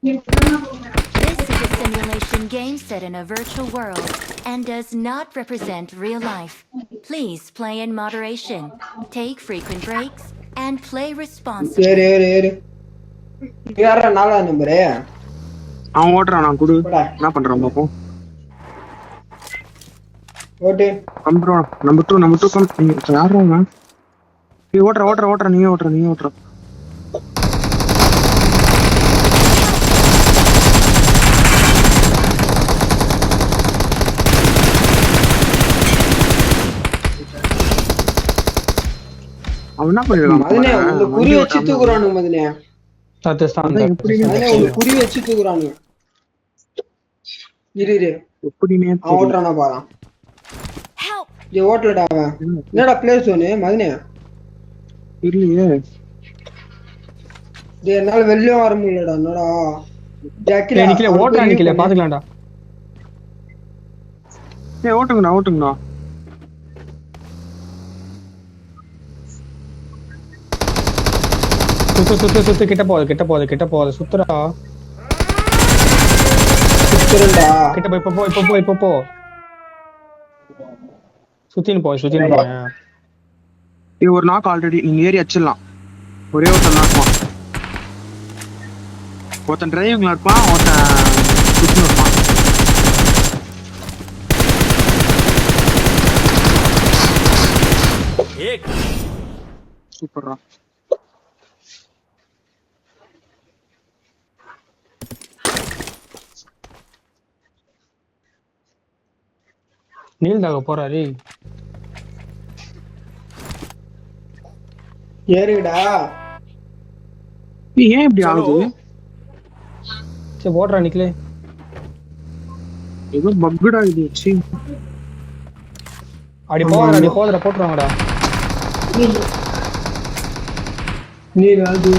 This is a simulation game set in a virtual world and does not represent real life. Please play in moderation, take frequent breaks, and play responsibly. ஏறு யாரா நாலா number அவன் ஓட்டுறான். நான் குடு என்ன பண்றான் பாப்போம். ஓட்டு ப்ரோ நம்பர் 2 கம் நீங்க யாரா நீ ஓட்டுற நீ ஓட்டுற அவன் என்ன பண்ணிருக்கான் மதனே உங்க குறி வச்சு தூக்குறானுங்க மதனே குறி வச்சு தூக்குறானுங்க இரு எப்படினே அவன் ஓட்டுறானா பாரு டேய் ஓட்டலடா அவன் என்னடா பிளேஸ் ஒன்னு மதனே இல்லையே டேய் என்னால வெளிய வர முடியலடா என்னடா ஜாக்கில நிக்கல ஓட்டறா நிக்கல பாத்துக்கலாம்டா டேய் ஓட்டுங்கடா சுத்து கிட்ட போகுது சுத்துறா கிட்ட போய் இப்போ போ சுத்தின்னு போய் ஒரு நாக் ஆல்ரெடி நீங்க ஏறி அடிச்சிடலாம். ஒரே ஒருத்தன் நாக்குவான். ஒருத்தன் டிரைவிங்ல இருப்பான், ஒருத்தன் சுத்தின்னு இருப்பான். சூப்பர்ரா. நீல்தாக போறாரு ஏறுடா ஏன் இப்படி ஆகுது? சரி ஓடுறா நிக்கலே ஏதோ பக்குடா இது. அப்படி போதுற போட்டுருவாங்கடா. நீ அது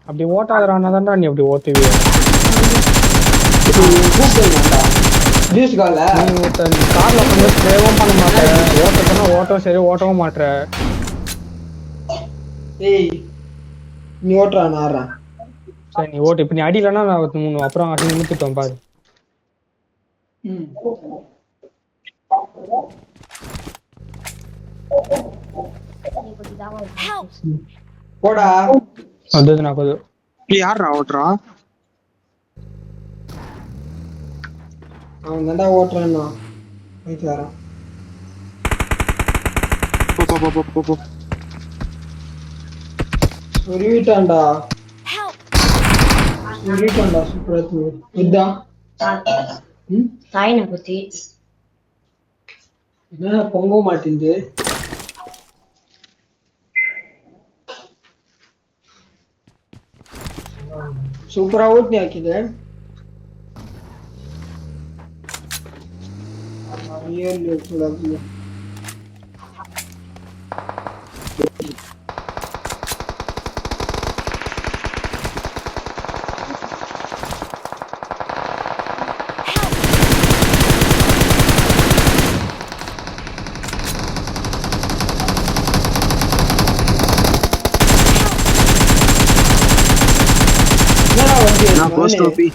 அப்படி ஓட்டாதறானா தான்டா நீ அப்படி ஓட்டுவிய. கார்ல வந்து ஸ்ப்ரேவும் பண்ண மாட்டேன், ஓட்டம் சரி ஓட்டவும் மாட்டேன். ஏய் நீ ஓட்டுறா நான் ஆடுறேன். சரி நீ ஓட்டு. இப்ப நீ அடியிலன்னா நான் அப்புறம் அடி நிறுத்திட்டோம் பாரு. போடா அது நான் கொஞ்சம் யாரா ஓட்டுறா? அவன் தான்டா ஓட்டுறான்னா வீட்டுக்காரன். போ உருவிட்டான்டா சூப்பரா இதுதான் தாயினை பத்தி என்ன பொங்க மாட்டேங்குது. சூப்பரா ஓட்டி ஆக்கிது. நான் ஃபர்ஸ்ட் ஓபி.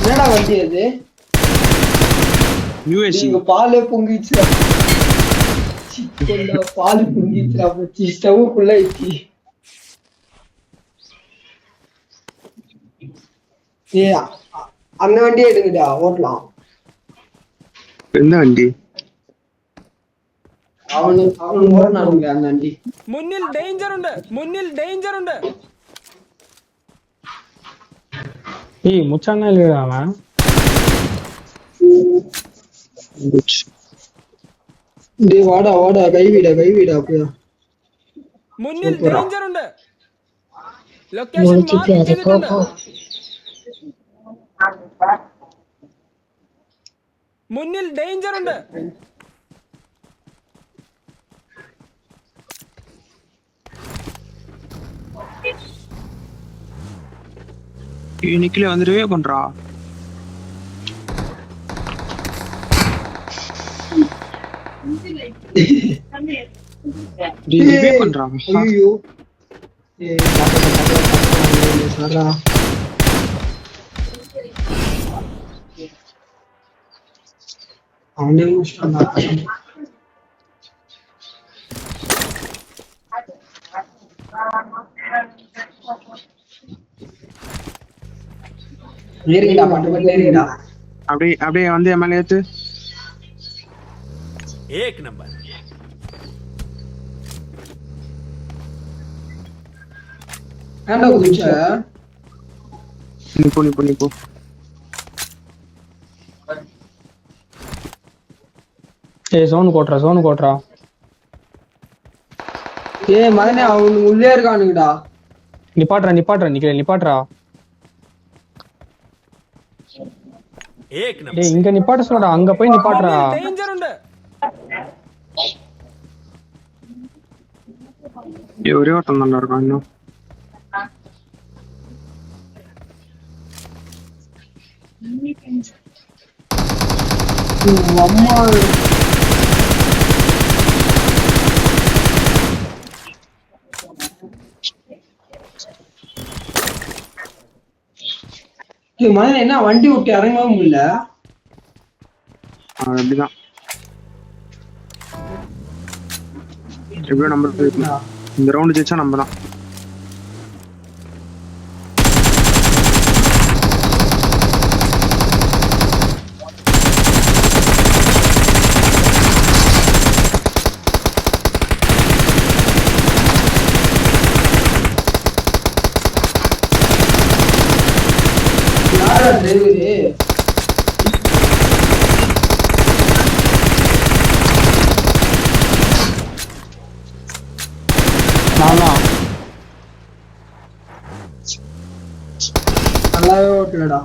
என்னடா வண்டி அது? யுஎஸ்சி. நீங்க பாலே பொங்கிச்சுடா. சிக்கன்டா பால் பொங்கிச்சுடா. பச்சி ஸ்டவ்க்குள்ள ஐச்சி. ஏய் அந்த வண்டியே எடுங்கடா ஓட்டலாம். எந்த வண்டி? அவனு ஓடனானுங்க அந்த வண்டி. മുന്നിൽ ഡേഞ്ചർ ഉണ്ട്. ஏய் முச்சானா இல்லையா அவன்? டேய் வாடா கைவிடா அப்படியே. முன்னில் டேஞ்சர் ഉണ്ട്. லொகேஷன் மார்க் ചെയ്തിട്ടുണ്ട്. മുന്നിൽ ഡേഞ്ചർ ഉണ്ട്. இன்னைக்குல வந்துடவே பண்றா. ரிவே பண்றாங்க ஐயோ ஏய் சாரா அவனே முடிச்சிட்டான் ஏறிடா மட்டும் ஏறிடா அப்படியே வந்து என் மேல ஏத்து एक नंबर ஏன்டா குதிச்ச நீ போ ஏய் சோன் கோட்றா ஏய் மதனே அவன் உள்ளே இருக்கானுங்கடா நிப்பாட்றா நிப்பாட்றா एक नंबर டேய் இங்க நிப்பாட்ட சொல்லடா அங்க போய் நிப்பாட்றா ஒரே ஒருத்தன் நல்லா இருக்கான் இன்னும் அம்மா மதன் என்ன வண்டி விட்டு இறங்கவும் முடியல அப்படிதான் எப்படியோ நம்ம இந்த ரவுண்ட் ஜெயிச்சா நம்ம தான் நல்லாவே ஓட்டலடா